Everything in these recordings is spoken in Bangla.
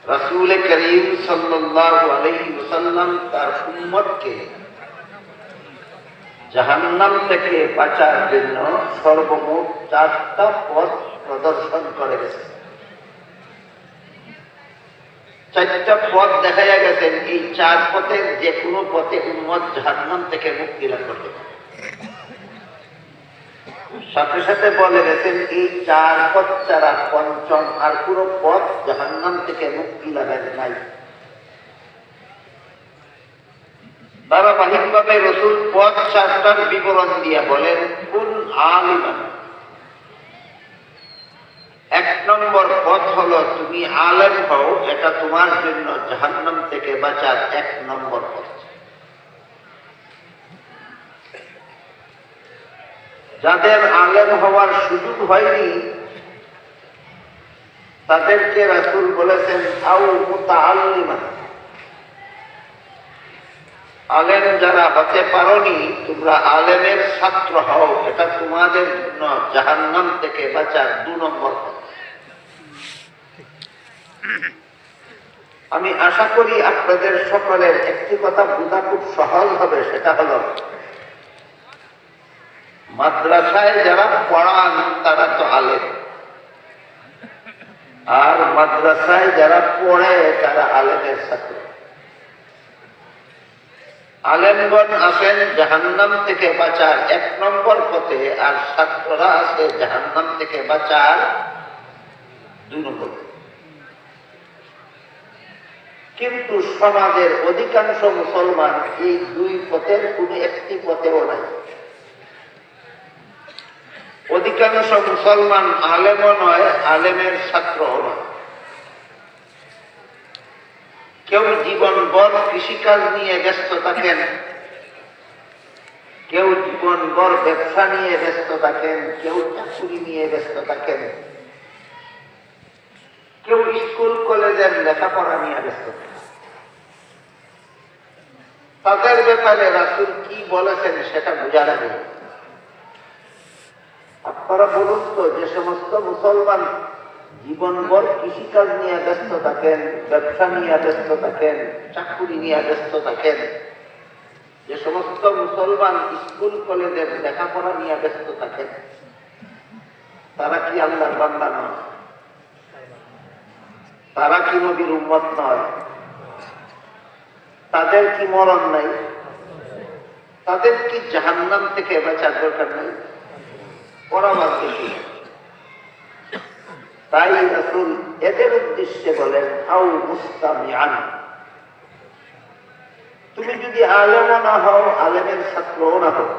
রাসূল করিম সাল্লাল্লাহু আলাইহি ওয়াসাল্লাম তার উম্মতকে জাহান্নাম থেকে বাঁচার জন্য সর্বমোট 4টা পথ প্রদর্শন করে গেছেন। 4টা পথ দেখাইয়া গেছেন। এই 4 পথের যে কোনো পথে উম্মত জাহান্নাম থেকে মুক্তি লাভ করতে পারে। সাথে সাথে বলে গেছেন এই 4 পথ ছাড়া পঞ্চম আর কোনো পথ জাহান্নাম থেকে মুক্তি লাভের নাই। ধারাবাহিকভাবে রাসূল পথ 4টার বিবরণ দিয়ে বলেন, কুল আলিমান। 1 নম্বর পথ হলো তুমি আলেম হও, এটা তোমার জন্য জাহান্নাম থেকে বাঁচার 1 নম্বর পথ। যাদের আলেম হওয়ার সুযোগ হয়নি তাদেরকে রাসূল বলেছেন আও মুতাআল্লিমান। আলেম যারা হতে পারোনি তোমরা আলেমের ছাত্র হও, এটা তোমাদের জন্য জাহান্নাম থেকে বাঁচার 2 নম্বর পথ। আমি আশা করি আপনাদের সকলের একটি কথা বোঝা খুব সহজ হবে, সেটা হলো মাদ্রাসায় যারা পড়ান তারা তো আলেম, আর মাদ্রাসায় যারা পড়ে তারা আলেমের ছাত্র। আলেমগণ আছেন জাহান্নাম থেকে বাঁচার 1 নম্বর পথে, আর ছাত্ররা আছে জাহান্নাম থেকে বাঁচার 2 নম্বর। কিন্তু সমাজের অধিকাংশ মুসলমান এই 2 পথের কোন একটি পথেও নাই। অধিকাংশ মুসলমান আলেমও নয়, আলেমের ছাত্রও নয়। কেউ জীবনভর কৃষিকাজ নিয়ে ব্যস্ত থাকেন, কেউ জীবনভর ব্যবসা নিয়ে ব্যস্ত থাকেন, কেউ চাকরি নিয়ে ব্যস্ত থাকেন, কেউ স্কুল কলেজের লেখাপড়া নিয়ে ব্যস্ত থাকেন। তাদের ব্যাপারে রাসূল কি বলেছেন সেটা বোঝা লাগে। আপনারা বলুন তো, যে সমস্ত মুসলমান জীবনভর কৃষিকাজ নিয়ে ব্যস্ত থাকেন, ব্যবসা নিয়ে ব্যস্ত থাকেন, চাকরি নিয়ে ব্যস্ত থাকেন, যে সমস্ত মুসলমান স্কুল কলেজের লেখাপড়া নিয়ে ব্যস্ত থাকেন, তারা কি আল্লাহর বান্দা নয়? তারা কি নবীর উম্মত নয়? তাদের কি মরণ নাই? তাদের কি জাহান্নাম থেকে বাঁচার দরকার নাই? পরামর্শ কি? তাই রাসূল এদের উদ্দেশ্যে বলেন আও মুস্তামিআন। তুমি যদি আলেমও না হও, আলেমের ছাত্রও না হও,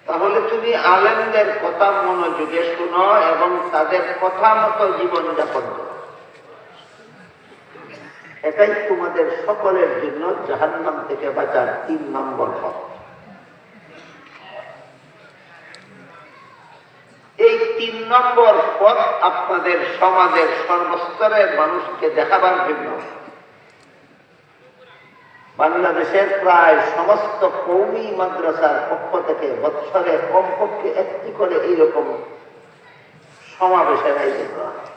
তাহলে তুমি আলেমদের কথা মনোযোগে শোনো এবং তাদের কথা মতো জীবন যাপন করো। এটাই তোমাদের সকলের জন্য জাহান্নাম থেকে বাঁচার 3 নম্বর পথ। এই 3 নম্বর পথ আপনাদের সমাজের সর্বস্তরের মানুষকে দেখাবার জন্য বাংলাদেশের প্রায় সমস্ত কওমি মাদ্রাসার পক্ষ থেকে বৎসরে কমপক্ষে 1টি করে এইরকম সমাবেশের আয়োজন করা হয়।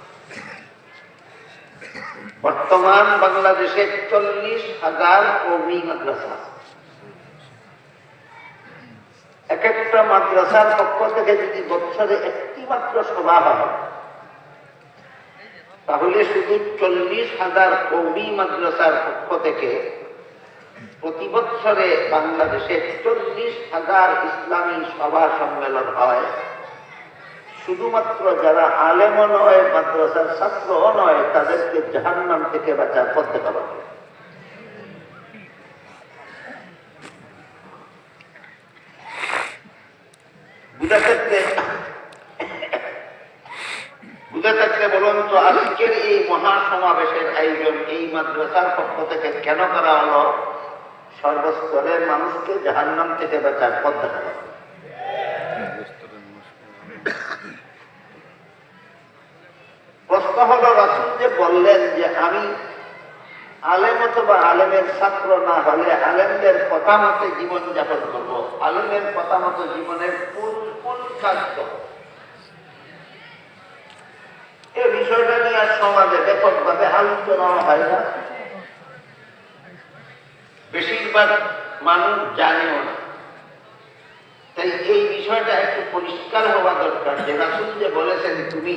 বর্তমান বাংলাদেশে 40,000 কওমি মাদ্রাসা। এক একটা মাদ্রাসার পক্ষ থেকে যদি বৎসরে 1টি মাত্র সভা হয়, তাহলে শুধু 40,000 কওমি মাদ্রাসার পক্ষ থেকে প্রতি বৎসরে বাংলাদেশে 40,000 ইসলামী সভা সম্মেলন হয়। শুধুমাত্র যারা আলেমও নয়, মাদ্রাসার ছাত্রও নয়, তাদেরকে জাহান্নাম থেকে বাঁচার পথ দেখানো হবে। বুঝে থাকলে বলুন তো, আজকের এই মহাসমাবেশের আয়োজন এই মাদ্রাসার পক্ষ থেকে কেন করা হলো? সর্বস্তরের মানুষকে জাহান্নাম থেকে বাঁচার পথ দেখানো। প্রশ্ন হলো, রাসূল যে বললেন যে আমি আলেম অথবা আলেমের ছাত্র না হলে আলেমদের কথা মতো জীবন যাপন করব, আলেমের কথা মতো জীবনের কোন কাজ করব, এ বিষয়টা নিয়ে আর সমাজে ব্যাপকভাবে আলোচনা হয় না, বেশিরভাগ মানুষ জানেও না। তাই এই বিষয়টা একটু পরিষ্কার হওয়া দরকার যে রাসূল যে বলেছেন তুমি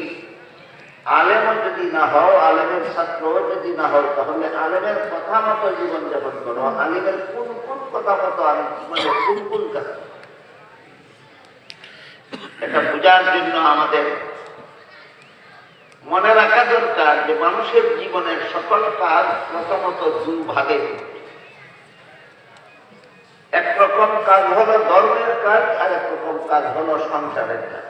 আলেমও যদি না হও, আলেমের ছাত্রও যদি না হও, তাহলে আলেমের কথা মতো জীবনযাপন করো। আলেমের কোন কোন কথা মতো আমি মানে কোন কোন কাজ, এটা বোঝার জন্য আমাদের মনে রাখা দরকার যে মানুষের জীবনের সকল কাজ প্রথমত দুই ভাগে। একরকম কাজ হলো ধর্মের কাজ, আর একরকম কাজ হলো সংসারের কাজ।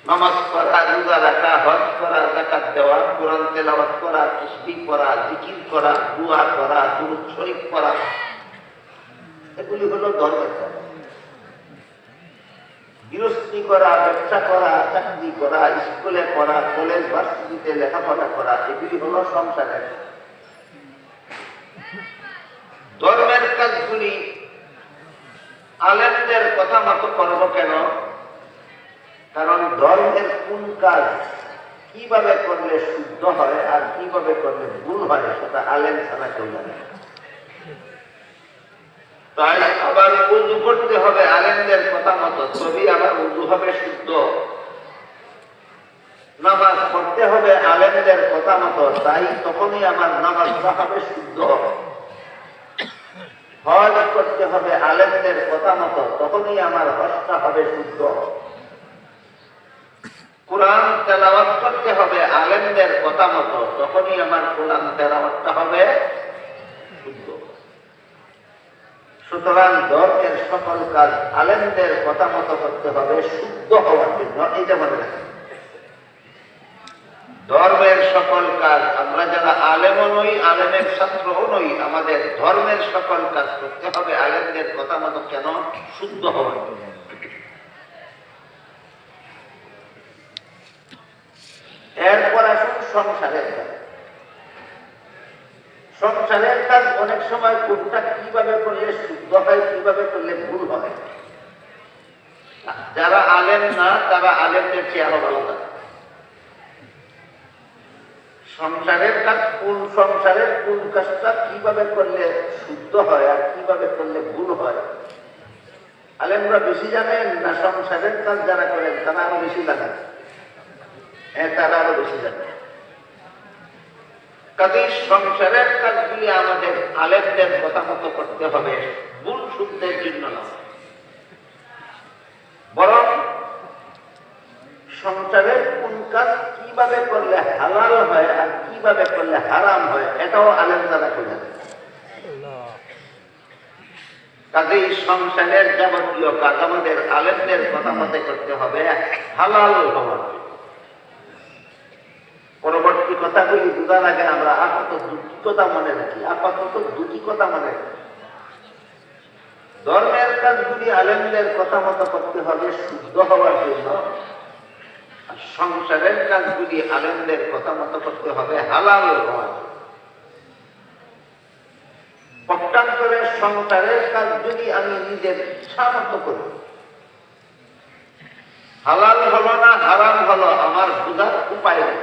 নামাজ পড়া, রোজা রাখা, হজ করা, যাকাত দেওয়া, কোরআন তেলাওয়াত করা, তাসবিহ পড়া, জিকির করা, দুআ করা, দুরূদ শরীফ পড়া, এগুলি হলো ধর্মের কাজ। গৃহস্থী করা, ব্যবসা করা, চাকরি করা, স্কুলে পড়া, কলেজ ভার্সিটিতে লেখাপড়া করা, এগুলি হলো সংসারের। ধর্মের কাজগুলি আলেমদের কথা মতো করবো কেন? কারণ ধর্মের কোন কাজ কিভাবে করলে শুদ্ধ হয় আর কিভাবে করলে ভুল হয় সেটা আলেম ছাড়া কেউ জানে না। তাই আবার উজু করতে হবে আলেমদের কথা মতো, তবেই আবার উজু হবে শুদ্ধ। নামাজ পড়তে হবে আলেমদের কথা মতো, তাই তখনই আমার নামাজটা হবে শুদ্ধ। হজ করতে হবে আলেমদের কথা মতো, তখনই আমার হজটা হবে শুদ্ধ। কোরআন তেলাওয়াত করতে হবে আলেমদের কথা মতো, তখনই আমার কোরআন তেলাওয়াতটা হবে শুদ্ধ। সুতরাং ধর্মের সকল কাজ আলেমদের কথা মতো করতে হবে শুদ্ধ হওয়ার জন্য। এইটা মনে রাখবেন, ধর্মের সকল কাজ আমরা যারা আলেমও নই, আলেমের ছাত্রও নই, আমাদের ধর্মের সকল কাজ করতে হবে আলেমদের কথা মতো। কেন? শুদ্ধ হওয়ার জন্য। এরপর আসুন সংসারের কাজ। সংসারের কাজ অনেক সময় কোনটা কিভাবে করলে শুদ্ধ হয়, কিভাবে করলে ভুল হয়, যারা আলেম না তারা আলেমদের চেয়ে আরো ভালো থাকে। সংসারের কাজ সংসারের কোন কাজটা কিভাবে করলে শুদ্ধ হয় আর কিভাবে করলে ভুল হয়, আলেমরা বেশি জানেন না সংসারের কাজ যারা করেন তারা আরো বেশি জানেন? তারা আরো বেশি জানে। কাজেই সংসারের কাজগুলি আমাদের আলেমদের কথা মতো করতে হবে, ভুল শুদ্ধের জন্য না। বরং সংসারের কোন কাজ কিভাবে করলে হালাল হয় আর কিভাবে করলে হারাম হয়, এটাও আলেম যারা করে। কাজেই সংসারের যাবতীয় কাজ আমাদের আলেমদের কথা মতে করতে হবে, হালাল হওয়ার। পরবর্তী কথাগুলি বোঝার আগে আমরা আপাতত দুটি কথা মনে রাখি। ধর্মের কাজগুলি আলেমদের কথা মতো করতে হবে শুদ্ধ হওয়ার জন্য, আর সংসারের কাজগুলি আলেমদের কথা মতো করতে হবে হালাল হওয়ার জন্য। পক্ষান্তরে সংসারের কাজ যদি আমি নিজের ইচ্ছা মতো করি, হালাল হলো না হারাম হলো আমার বোঝার উপায় নেই।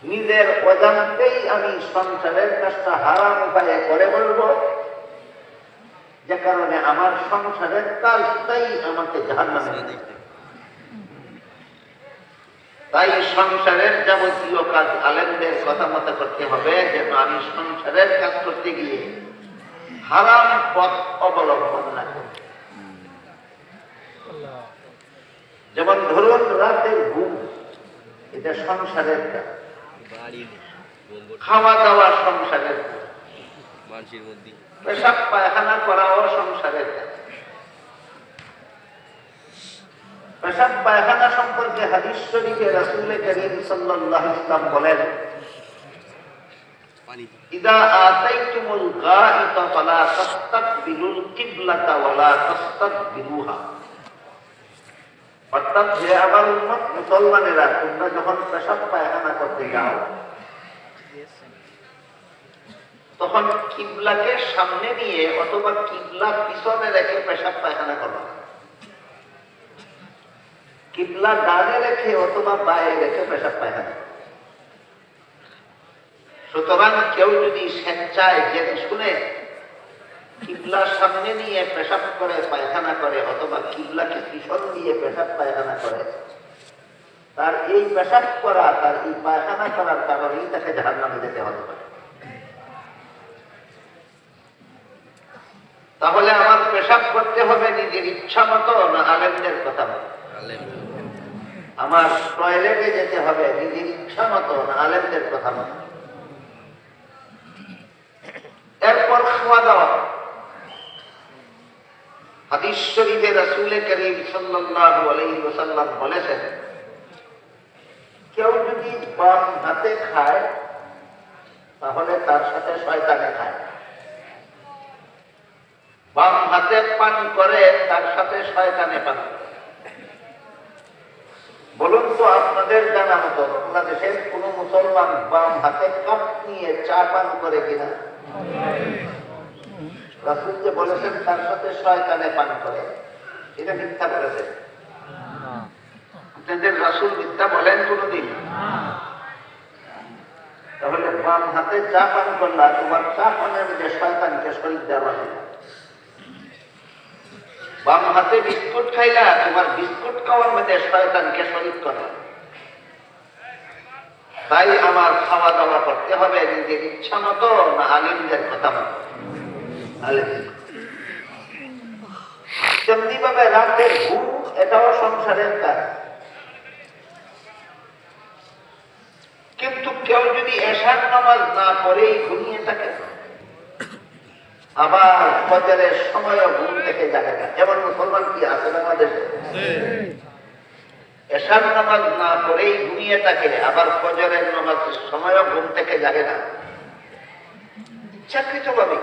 নিজের অজান্তেই আমি সংসারের কাজটা হারাম উপায়ে করে বলবো, যে কারণে আমার সংসারের কাজটাই আমাকে জাহান্নামে দিবে। তাই সংসারের যাবতীয় কাজ আলেমদের কথা মতো করতে হবে, যেন আমি সংসারের কাজ করতে গিয়ে হারাম পথ অবলম্বন না করি। যেমন ধরুন রাতের ঘুম, এটা সংসারের কাজ। খাওয়া দাওয়া সংসারের কাজ, পেশাব পায়খানা করাও সংসারের কাজ। পেশাব পায়খানা সম্পর্কে হাদিস শরীফে রাসূল করিম সাল্লাল্লাহু আলাইহি ওয়াসাল্লাম বলেন, ইদা আতাইতুমুল গাইতা ফালা তাস্তাকবিলুল কিবলাতা ওয়ালা তাস্তাকবিলুহা। অর্থাৎ হে আমার উম্মত মুসলমানেরা, তোমরা যখন পেশাব পায়খানা করতে যাও তখন কিবলাকে সামনে নিয়ে অথবা কিবলা পিছনে রেখে পেশাব পায়খানা করো। কিবলা ডানে রেখে অথবা বায়ে রেখে পেশাব পায়খানা। সুতরাং কেউ যদি স্বেচ্ছায় জেনে শুনে কিবলার সামনে নিয়ে পেশাব করে পায়খানা করে অথবা কিবলাকে পিছন দিয়ে পেশাব পায়খানা করে, তার এই পেশাব করা, তার এই পায়খানা করার কারণেই তাকে জাহান্নামে যেতে হতে পারে। তাহলে আমার পেশাব করতে হবে নিজের ইচ্ছা মতো না আলেমদের কথা মতো? আমার টয়লেটে যেতে হবে নিজের ইচ্ছা মতো না আলেমদের কথা মতো? এরপর খাওয়া দাওয়া। হাদিস শরীফে রাসূল করিম সাল্লাল্লাহু আলাইহি ওয়াসাল্লাম বলেছেন, কেউ যদি বাম হাতে খায় তাহলে তার সাথে শয়তানে খায়, বাম হাতে পান করে তার সাথে শয়তানে পান করে। বলুন তো, আপনাদের জানা মতো বাংলাদেশের কোন মুসলমান বাম হাতে কাপ নিয়ে চা পান করে কিনা? রাসূল যে বলেছেন তার সাথে শয়তানে পান করে, এটা মিথ্যা বলেছেন। আপনাদের রাসূল মিথ্যা বলেন কোনদিন? তাহলে বাম হাতে চা পান করলা, তোমার চা পানের মধ্যে শয়তানকে শরীক দেওয়া হয়। বাম হাতে বিস্কুট খাইলা, তোমার বিস্কুট খাওয়ার মধ্যে শয়তানকে শরীক করা। তাই আমার খাওয়া দাওয়া করতে হবে নিজের ইচ্ছা মতো না আলিমদের কথা মতো? তেমনি ভাবে রাতের ঘুম, এটাও সংসারের কাজ। কিন্তু কেউ যদি এশার নামাজ না পড়েই ঘুমিয়ে থাকে, আবার ফজরের সময়ও ঘুম থেকে জাগে না, এমন মুসলমান কি আছে বাংলাদেশে? এশার নামাজ না পড়েই ঘুমিয়ে থাকে, আবার ফজরের নামাজের সময়ও ঘুম থেকে জাগে না, ইচ্ছাকৃত ভাবে।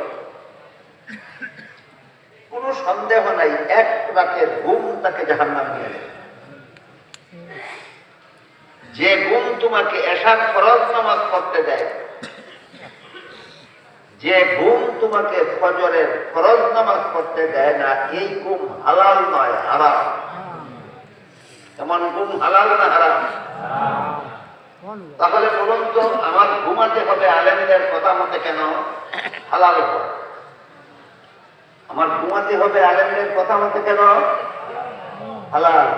কোন সন্দেহ নাই এক রাতের ঘুম তাকে জাহান্নামে নিয়ে যাবে। যে ঘুম তোমাকে এশার ফরজ নামাজ পড়তে দেয়, যে ঘুম তোমাকে ফজরের ফরজ নামাজ পড়তে দেয় না, এই ঘুম হালাল নয়, হারাম। এমন ঘুম হালাল না হারাম? তাহলে বলুন তো, আমার ঘুমাতে হবে আলেমদের কথা মতে কেন? হালাল করে। আমার ঘুমাতে হবে আলেমদের কথা মতে কেন? হালাল।